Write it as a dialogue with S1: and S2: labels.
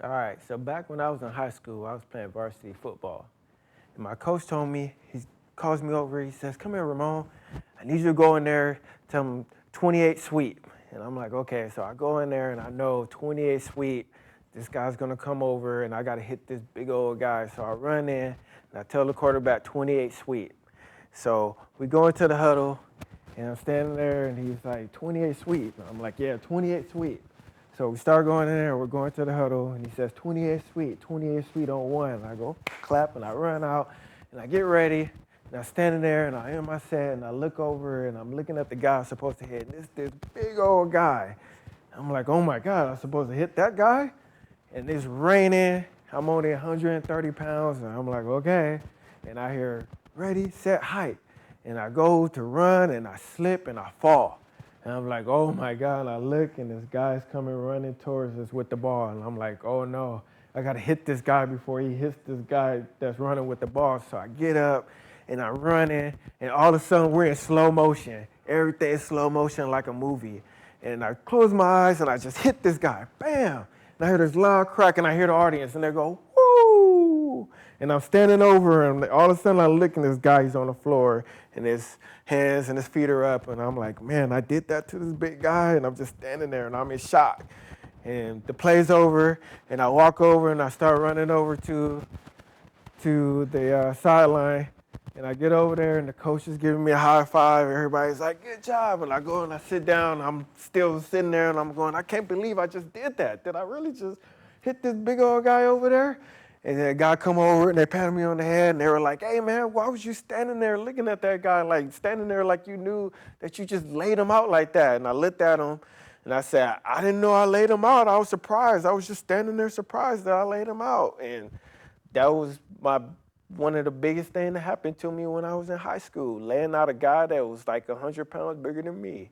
S1: All right, so back when I was in high school, I was playing varsity football. And my coach told me, he calls me over, he says, come here, Ramon. I need you to go in there, tell him 28 sweep. And I'm like, okay. So I go in there and I know 28 sweep, this guy's gonna come over and I gotta hit this big old guy. So I run in and I tell the quarterback 28 sweep. So we go into the huddle and I'm standing there and he's like, 28 sweep. And I'm like, yeah, 28 sweep. So we start going in there, we're going to the huddle, and he says, 28 sweet on one. And I go, clap, and I run out, and I get ready, and I'm standing there, and I am my set, and I look over, and I'm looking at the guy I'm supposed to hit, and it's this big old guy. I'm like, oh my God, I'm supposed to hit that guy? And it's raining, I'm only 130 pounds, and I'm like, okay. And I hear, ready, set, height. And I go to run, and I slip, and I fall. And I'm like, oh my God, and I look and this guy's coming running towards us with the ball. And I'm like, oh no, I gotta hit this guy before he hits this guy that's running with the ball. So I get up and I'm running and all of a sudden we're in slow motion. Everything is slow motion like a movie. And I close my eyes and I just hit this guy, bam. And I hear this loud crack and I hear the audience and they go, woo. And I'm standing over and all of a sudden I look and this guy, he's on the floor and his hands and his feet are up. And I'm like, man, I did that to this big guy. And I'm just standing there and I'm in shock. And the play's over and I walk over and I start running over to the sideline. And I get over there and the coach is giving me a high five. Everybody's like, good job. And I go and I sit down. I'm still sitting there and I'm going, I can't believe I just did that. Did I really just hit this big old guy over there? And then a guy come over and they patted me on the head and they were like, hey man, why was you standing there looking at that guy, like standing there like you knew that you just laid him out like that? And I looked at him and I said, I didn't know I laid him out. I was surprised. I was just standing there surprised that I laid him out. And that was one of the biggest things that happened to me when I was in high school, laying out a guy that was like 100 pounds bigger than me.